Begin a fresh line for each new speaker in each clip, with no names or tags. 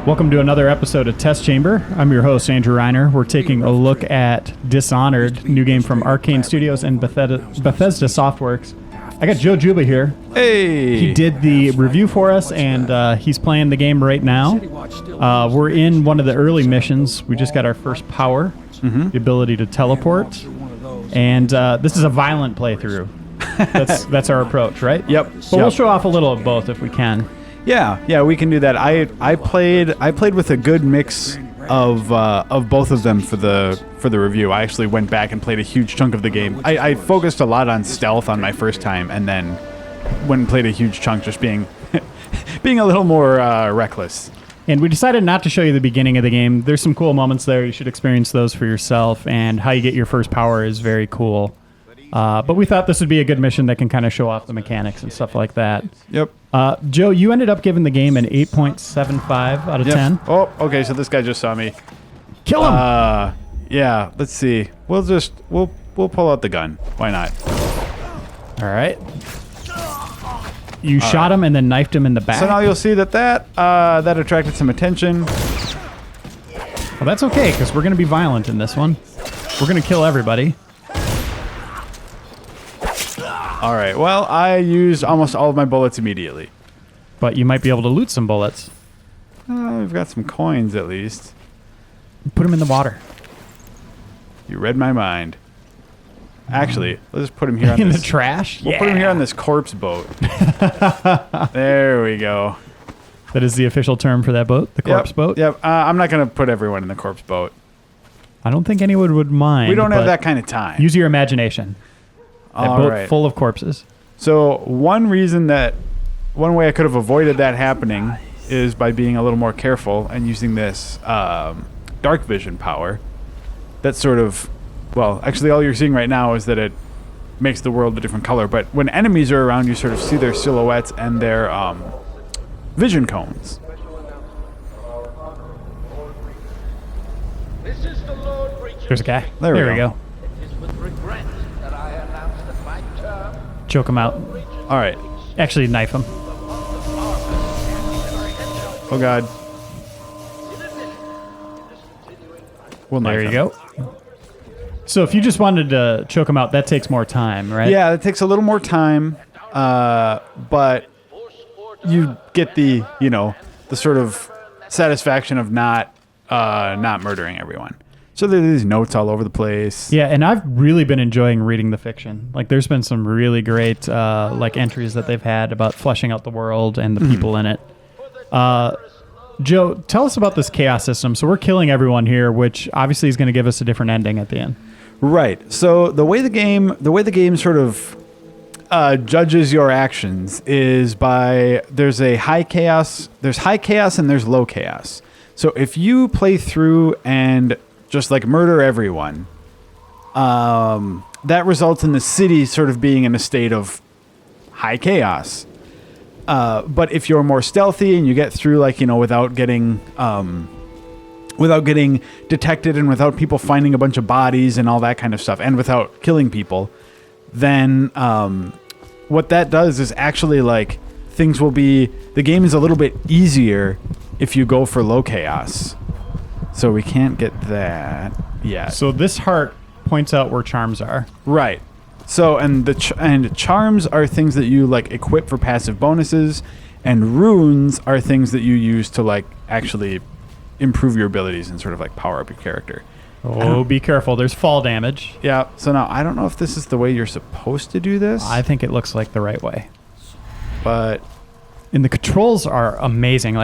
Welcome to another episode of Test Chamber. I'm your host, Andrew Reiner. We're taking a look at Dishonored, new game from Arkane Studios and Bethesda Softworks. I got Joe Juba here.
Hey!
He did the review for us, and he's playing the game right now. We're in one of the early missions. We just got our first power, the ability to teleport, and this is a violent playthrough. That's our approach, right?
Yep.
But we'll show off a little of both if we can.
Yeah, we can do that. I played with a good mix of both of them for the review. I actually went back and played a huge chunk of the game. I focused a lot on stealth on my first time, and then went and played a huge chunk just being being a little more reckless.
And we decided not to show you the beginning of the game. There's some cool moments there. You should experience those for yourself, and how you get your first power is very cool. But we thought this would be a good mission that can kind of show off the mechanics and stuff like that.
Yep.
Joe, you ended up giving the game an 8.75 out of 10.
Oh, okay, so this guy just saw me.
Kill him!
Yeah, let's see. We'll pull out the gun. Why not?
All right. You shot him and then knifed him in the back.
So now you'll see that attracted some attention.
Well, that's okay, because we're going to be violent in this one. We're going to kill everybody.
All right, well, I used almost all of my bullets immediately.
But you might be able to loot some bullets.
We've got some coins, at least.
Put them in the water.
You read my mind. Actually, let's put him here on
in
this,
the trash?
We'll put him here on this corpse boat. There we go.
That is the official term for that boat, the corpse boat?
Yep, I'm not going to put everyone in the corpse boat.
I don't think anyone would mind.
We don't have that kind of time.
Use your imagination. That boat full of corpses.
So one way I could have avoided that happening is by being a little more careful and using this dark vision power. That's sort of, well, actually all you're seeing right now is that it makes the world a different color. But when enemies are around, you sort of see their silhouettes and their vision cones.
There's a guy.
There we go.
Choke him out.
All right.
Actually, knife him.
Oh, God. We'll knife
there you
him.
go. So if you just wanted to choke him out, that takes more time, right?
Yeah, it takes a little more time, but you get the sort of satisfaction of not murdering everyone. So there's these notes all over the place.
Yeah, and I've really been enjoying reading the fiction. Like, there's been some really great entries that they've had about fleshing out the world and the people in it. Joe, tell us about this chaos system. So we're killing everyone here, which obviously is going to give us a different ending at the end.
Right. So the way the game sort of judges your actions is by there's high chaos and there's low chaos. So if you play through and just like murder everyone, that results in the city sort of being in a state of high chaos. But if you're more stealthy and you get through without getting detected and without people finding a bunch of bodies and all that kind of stuff, and without killing people, then what that does is actually the game is a little bit easier if you go for low chaos. So we can't get that yet.
So this heart points out where charms are.
Right. So and charms are things that you equip for passive bonuses, and runes are things that you use to actually improve your abilities and sort of power up your character.
Oh, be careful. There's fall damage.
Yeah. So now I don't know if this is the way you're supposed to do this.
I think it looks like the right way.
But
and the controls are amazing.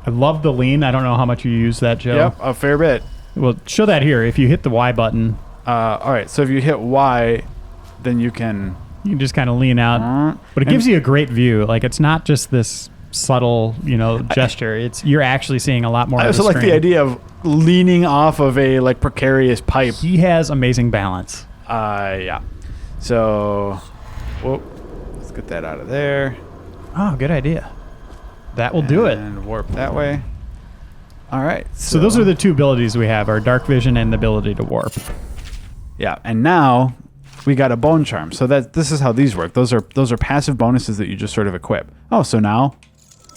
I love the lean. I don't know how much you use that, Joe.
Yep, a fair bit.
Well, show that here. If you hit the Y button.
All right. So if you hit Y, then you can
just kind of lean out. But it gives you a great view. It's not just this subtle, gesture. You're actually seeing a lot more.
I also like the idea of leaning off of a precarious pipe.
He has amazing balance.
Yeah. So, let's get that out of there.
Oh, good idea. That will do it.
And warp that way. All right.
So those are the two abilities we have, our dark vision and the ability to warp.
Yeah, and now we got a bone charm. So this is how these work. Those are passive bonuses that you just sort of equip. Oh, so now,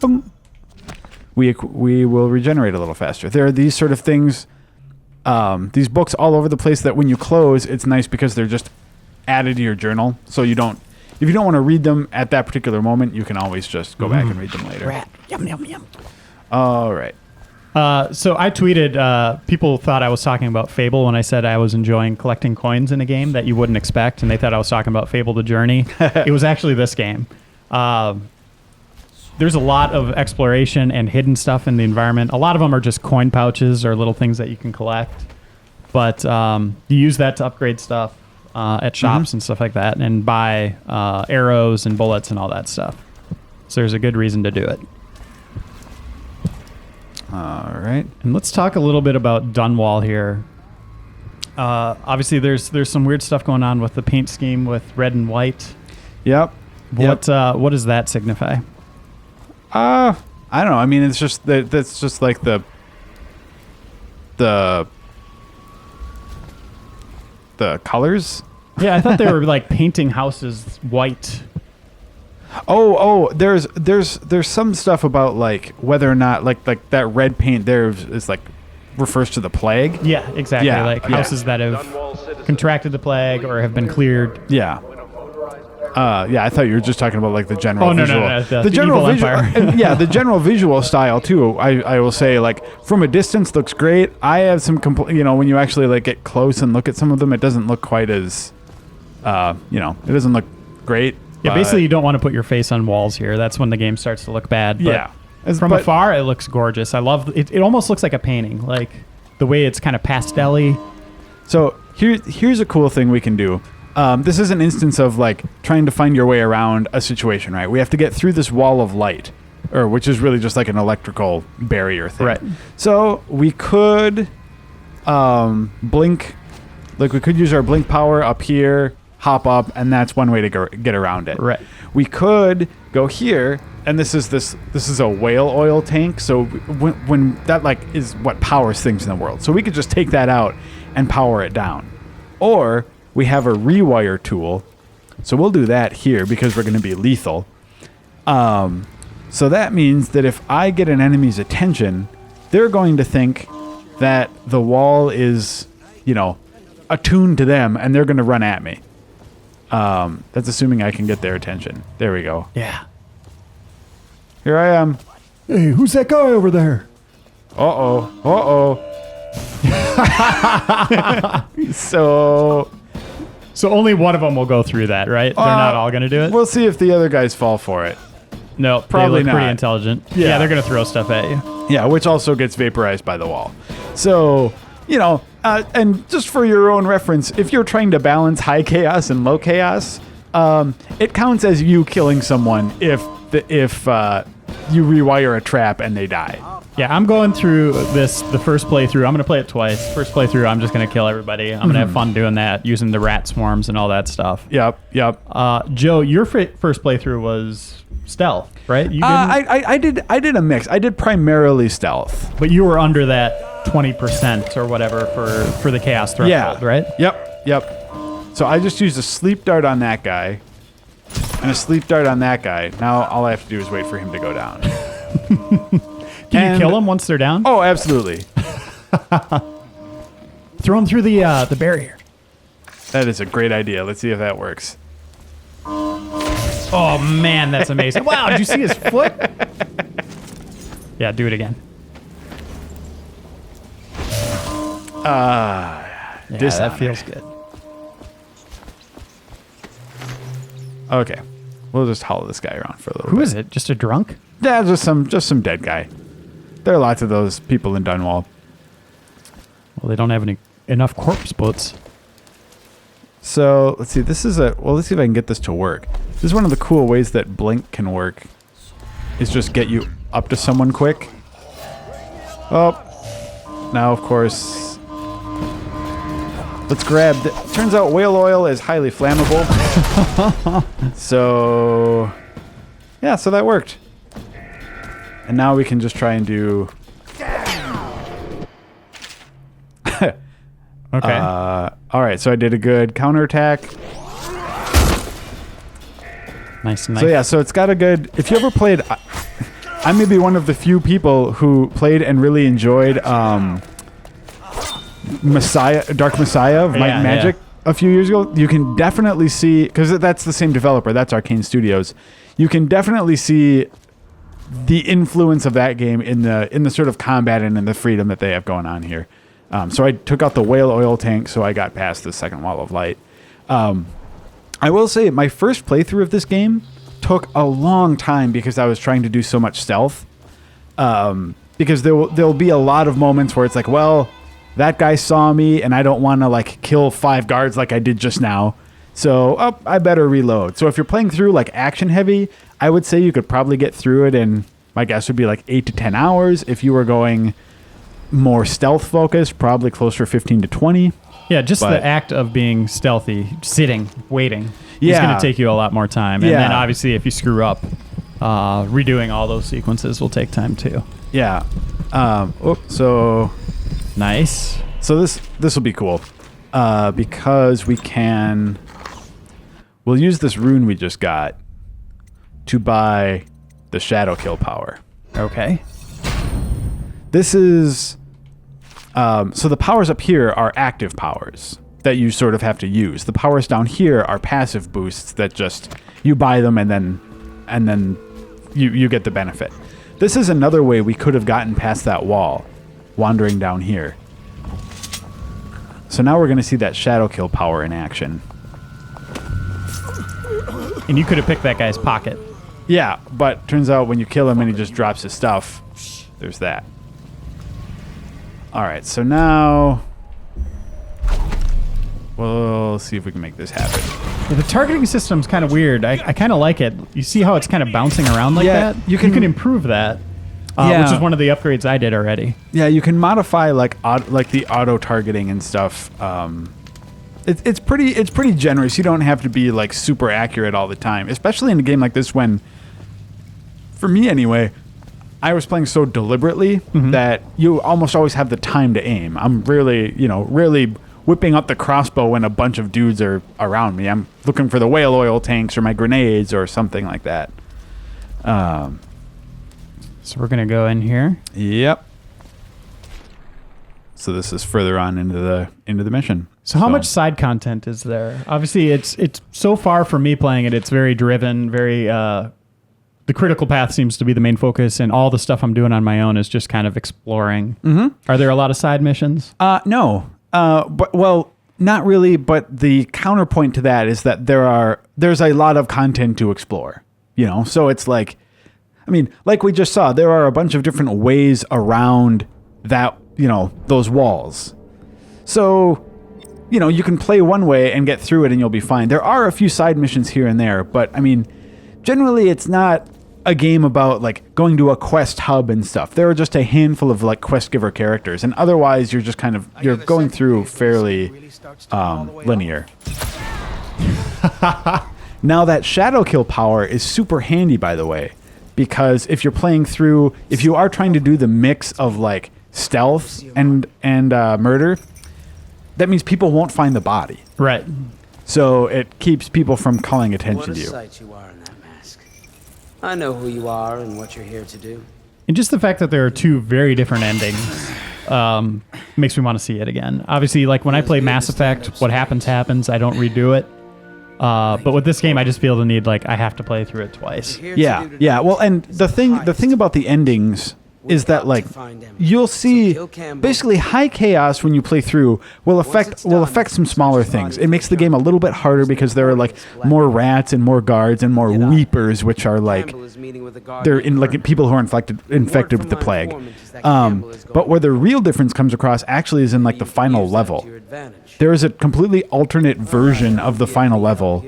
boom, we will regenerate a little faster. There are these sort of things, these books all over the place that when you close, it's nice because they're just added to your journal. So if you don't want to read them at that particular moment, you can always just go back and read them later.
Rat. Yum, yum, yum.
All right.
So I tweeted, people thought I was talking about Fable when I said I was enjoying collecting coins in a game that you wouldn't expect, and they thought I was talking about Fable the Journey. It was actually this game. There's a lot of exploration and hidden stuff in the environment. A lot of them are just coin pouches or little things that you can collect. But you use that to upgrade stuff at shops and stuff like that, and buy arrows and bullets and all that stuff. So there's a good reason to do it.
All right.
And let's talk a little bit about Dunwall here. Obviously, there's some weird stuff going on with the paint scheme with red and white.
Yep.
What does that signify?
I don't know. I mean, it's just that's just like the colors.
Yeah, I thought they were like painting houses white.
Oh, there's some stuff about like whether or not like that red paint there is like refers to the plague.
Yeah, exactly.
Yeah,
like houses that have contracted the plague or have been cleared.
Yeah. I thought you were just talking about like the general visual.
No.
The general
evil
visual,
empire.
yeah, the general visual style too. I will say like from a distance looks great. I have some when you actually like get close and look at some of them, it doesn't look quite as it doesn't look great.
Yeah, basically you don't want to put your face on walls here. That's when the game starts to look bad. But
yeah.
From afar, it looks gorgeous. I love it. It almost looks like a painting, like the way it's kind of pastel-y.
So here's a cool thing we can do. This is an instance of like trying to find your way around a situation, right? We have to get through this wall of light, which is really just like an electrical barrier thing.
Right.
So we could blink, like we could use our blink power up here, hop up, and that's one way to get around it.
Right.
We could go here, and this is a whale oil tank. So when that like is what powers things in the world. So we could just take that out and power it down, or we have a rewire tool. So we'll do that here because we're going to be lethal. So that means that if I get an enemy's attention, they're going to think that the wall is, attuned to them, and they're going to run at me. That's assuming I can get their attention. There we go.
Yeah.
Here I am.
Hey, who's that guy over there?
Uh-oh. So
only one of them will go through that, right? They're not all going to do it?
We'll see if the other guys fall for it.
No,
probably
they look
not.
pretty intelligent. Yeah, they're going to throw stuff at you.
Yeah, which also gets vaporized by the wall. So, and just for your own reference, if you're trying to balance high chaos and low chaos, it counts as you killing someone if you rewire a trap and they die.
Yeah, I'm going through the first playthrough. I'm going to play it twice. First playthrough, I'm just going to kill everybody. I'm going to have fun doing that, using the rat swarms and all that stuff.
Yep.
Joe, your first playthrough was stealth, right? You didn't?
I did a mix. I did primarily stealth.
But you were under that 20% or whatever for the chaos threshold, right?
Yep. So I just used a sleep dart on that guy and a sleep dart on that guy. Now all I have to do is wait for him to go down.
Can you kill them once they're down?
Oh, absolutely.
Throw them through the barrier.
That is a great idea. Let's see if that works.
Oh, man, that's amazing. Wow, did you see his foot? Yeah, do it again. That feels good.
Okay. We'll just hollow this guy around for a little bit.
Who is it? Just a drunk?
Yeah, just some dead guy. There are lots of those people in Dunwall.
Well, they don't have enough corpse boats.
So let's see. Let's see if I can get this to work. This is one of the cool ways that blink can work. Is just get you up to someone quick. Oh, now of course. Let's grab. Turns out whale oil is highly flammable. So yeah, so that worked. And now we can just try and do...
Okay.
All right, so I did a good counterattack.
Nice.
So yeah, so it's got a good. If you ever played, I may be one of the few people who played and really enjoyed Dark Messiah of Might and Magic a few years ago. You can definitely see, because that's the same developer. That's Arkane Studios. You can definitely see the influence of that game in the sort of combat and in the freedom that they have going on here. So I took out the whale oil tank, so I got past the second wall of light. I will say my first playthrough of this game took a long time because I was trying to do so much stealth. Because there'll be a lot of moments where it's like, well, that guy saw me and I don't want to like kill 5 guards like I did just now. So I better reload. So if you're playing through like action heavy, I would say you could probably get through it in, my guess would be like 8 to 10 hours. If you were going more stealth focused, probably closer to 15 to 20.
Yeah, just the act of being stealthy, sitting, waiting, is going to take you a lot more time. And then obviously if you screw up, redoing all those sequences will take time too.
Yeah. So
nice.
So this will be cool because we'll use this rune we just got to buy the shadow kill power.
Okay.
This is so the powers up here are active powers that you sort of have to use. The powers down here are passive boosts that just you buy them and then you get the benefit. This is another way we could have gotten past that wall, wandering down here. So now we're going to see that shadow kill power in action.
And you could have picked that guy's pocket.
Yeah, but turns out when you kill him and he just drops his stuff, there's that. All right, so now we'll see if we can make this happen.
Yeah, the targeting system's kind of weird. I kind of like it. You see how it's kind of bouncing around like that? You can improve that, which is one of the upgrades I did already.
Yeah, you can modify like the auto targeting and stuff. It's pretty generous. You don't have to be like super accurate all the time, especially in a game like this when, for me anyway, I was playing so deliberately that you almost always have the time to aim. I'm really whipping up the crossbow when a bunch of dudes are around me. I'm looking for the whale oil tanks or my grenades or something like that.
So we're going to go in here.
Yep. So this is further on into the mission.
So how much side content is there? Obviously, it's so far from me playing it, it's very driven, very... the critical path seems to be the main focus, and all the stuff I'm doing on my own is just kind of exploring. Are there a lot of side missions?
No. Not really, but the counterpoint to that is that there's a lot of content to explore, so it's like, I mean, like we just saw, there are a bunch of different ways around that, those walls. So, you can play one way and get through it and you'll be fine. There are a few side missions here and there, but I mean, generally it's not a game about like going to a quest hub and stuff. There are just a handful of like quest giver characters, and otherwise you're just you're going through fairly linear. Now that shadow kill power is super handy, by the way, because if you are trying to do the mix of like stealth and murder, that means people won't find the body.
Right.
So it keeps people from calling attention to you.
What a sight you are in that mask. I know who you are and what you're here to do.
And just the fact that there are two very different endings makes me want to see it again. Obviously, like when I play Mass Effect, what happens. I don't redo it. But with this game, I just feel the need, like, I have to play through it twice.
Yeah. Well, and the thing about the endings is that, like, you'll see basically high chaos when you play through will affect some smaller things. It makes the game a little bit harder because there are like more rats and more guards and more weepers, which are like they're in like people who are infected with the plague. But where the real difference comes across actually is in like the final level. There is a completely alternate version of the final level,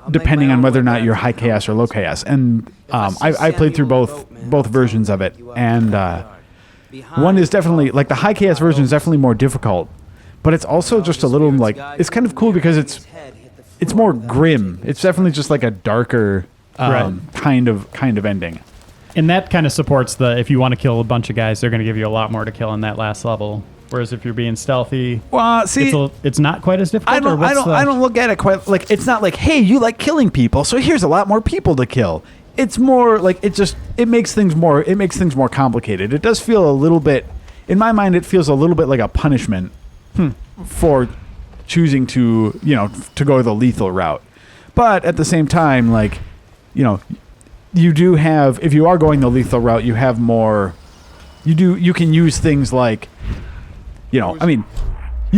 depending on whether or not you're high chaos or low chaos. And I played through both versions of it, and one is definitely like the high chaos version is definitely more difficult, but it's also just a little like it's kind of cool because it's more grim. It's definitely just like a darker kind of ending.
And that kind of supports if you want to kill a bunch of guys, they're going to give you a lot more to kill in that last level. Whereas if you're being stealthy,
Well, see,
it's not quite as difficult.
I don't look at it quite like it's not like, hey, you like killing people, so here's a lot more people to kill. It's more like it makes things more complicated. It does feel a little bit, in my mind, it feels a little bit like a punishment for choosing to go the lethal route. But at the same time, like, you do have, if you are going the lethal route, you have more. You can use things like, you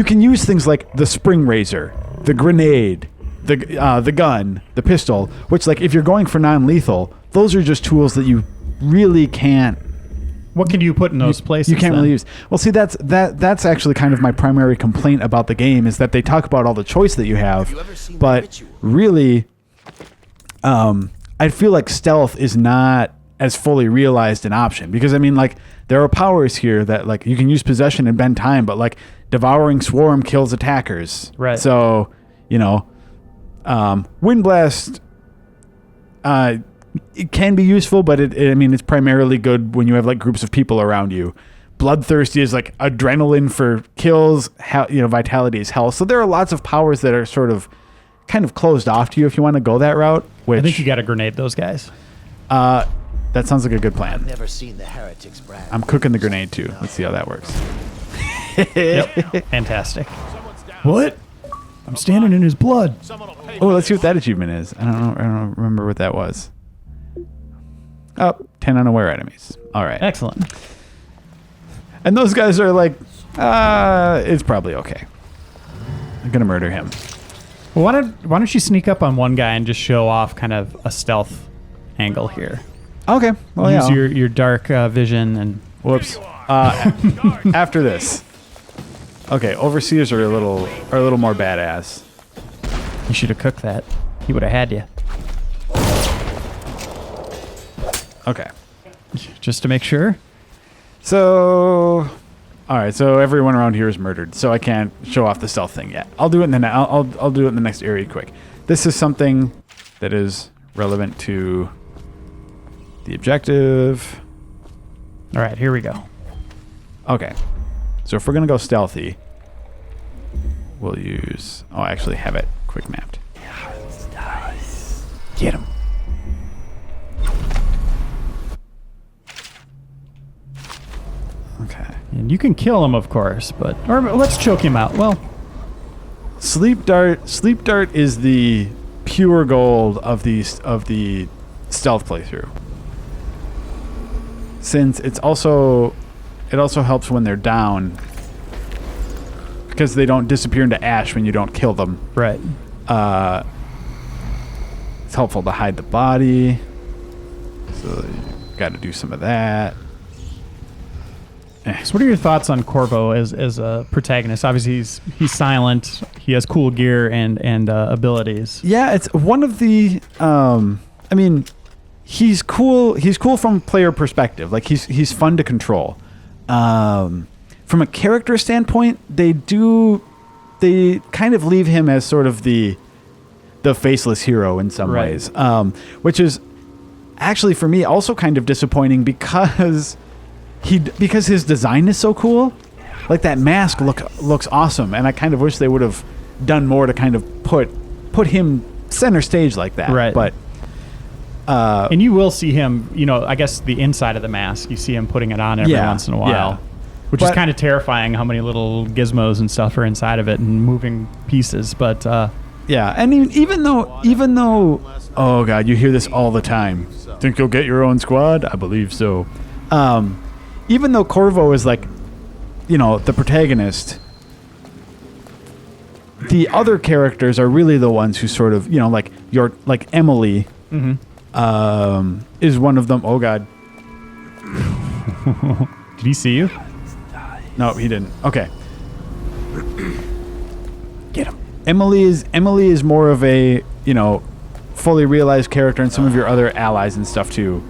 can use things like the spring razor, the grenade, the gun, the pistol, which, like, if you're going for non-lethal, those are just tools that you really can't.
What can you put in those places?
You can't really use. Well, see, that's actually kind of my primary complaint about the game, is that they talk about all the choice that you have, but really, I feel like stealth is not as fully realized an option, because like, there are powers here that, like, you can use possession and bend time, but, like, devouring swarm kills attackers.
Right.
So, wind blast, it can be useful, but it's primarily good when you have, like, groups of people around you. Bloodthirsty is like adrenaline for kills. Vitality is health. So there are lots of powers that are sort of kind of closed off to you if you want to go that route. Which
I think you got to grenade those guys.
That sounds like a good plan.
I've never seen the Heretics brand.
I'm cooking the grenade too. Let's see how that works.
Yep. Fantastic. What? I'm standing in his blood.
Oh, let's see what that achievement is. I don't remember what that was. Oh, 10 unaware enemies. All right.
Excellent.
And those guys are like, it's probably okay. I'm going to murder him.
Well, why don't you sneak up on one guy and just show off kind of a stealth angle here?
Okay. Well,
use your dark vision and...
Whoops. After this. Okay, overseers are a little more badass.
You should have cooked that. He would have had you.
Okay.
Just to make sure.
So, all right. So everyone around here is murdered. So I can't show off the stealth thing yet. I'll do it in the I'll do it in the next area quick. This is something that is relevant to the objective.
All right, here we go.
Okay. So if we're gonna go stealthy, we'll use. Oh, I actually have it quick mapped. Get him. Okay.
And you can kill him, of course, or let's choke him out. Well,
Sleep dart is the pure gold of the stealth playthrough. Since it also helps when they're down, because they don't disappear into ash when you don't kill them.
right.
It's helpful to hide the body. So you got to do some of that.
So what are your thoughts on Corvo as a protagonist? Obviously, he's silent. He has cool gear and abilities.
Yeah, it's one of the. He's cool. He's cool from player perspective. Like he's fun to control. From a character standpoint, they kind of leave him as sort of the faceless hero in some ways, which is actually for me also kind of disappointing because his design is so cool. Like that mask looks awesome, and I kind of wish they would have done more to kind of put him center stage like that.
Right.
But
and you will see him, I guess the inside of the mask, you see him putting it on every once in a while.
Yeah.
Which is kind of terrifying how many little gizmos and stuff are inside of it and moving pieces. But
yeah, and even though oh god, you hear this all the time. Think you'll get your own squad? I believe so. Even though Corvo is like, the protagonist, the other characters are really the ones who sort of, like Emily, is one of them. Oh god.
Did he see you?
No, he didn't. Okay. Get him. Emily is more of a, fully realized character, and some of your other allies and stuff too.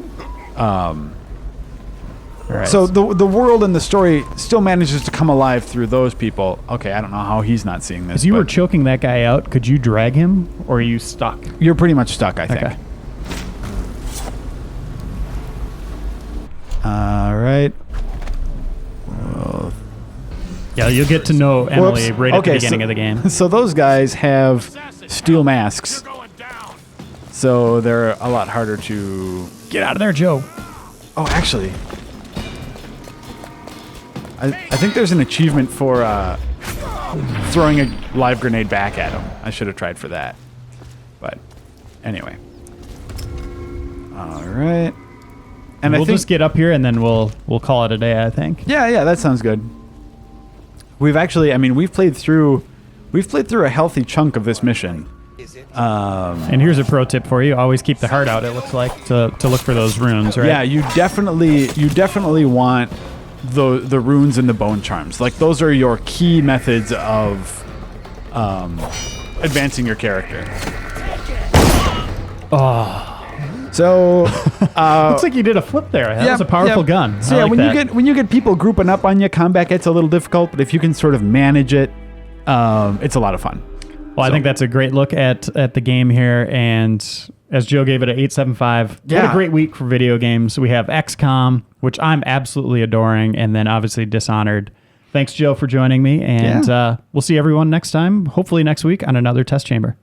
Right.
So the world and the story still manages to come alive through those people. Okay, I don't know how he's not seeing this.
As you were choking that guy out, could you drag him, or are you stuck?
You're pretty much stuck, I think.
Okay.
All right. We'll
Yeah, you'll get to know Emily right at the beginning of the game.
So those guys have steel masks, so they're a lot harder to...
Get out of there, Joe.
Oh, actually, I think there's an achievement for throwing a live grenade back at him. I should have tried for that. But anyway. All right. And
we'll
I think,
just get up here and then we'll call it a day, I think.
Yeah, that sounds good. We've actually, we've played through a healthy chunk of this mission.
And here's a pro tip for you: always keep the heart out. It looks like to look for those runes, right?
Yeah, you definitely want the runes and the bone charms. Like those are your key methods of advancing your character.
Oh.
So
looks like you did a flip there. That was a powerful gun.
So when you get people grouping up on you, combat gets a little difficult. But if you can sort of manage it, it's a lot of fun.
Well, I think that's a great look at the game here, and as Joe gave it an 8.75, what a great week for video games. We have XCOM, which I'm absolutely adoring, and then obviously Dishonored. Thanks, Joe, for joining me, and we'll see everyone next time, hopefully next week on another Test Chamber.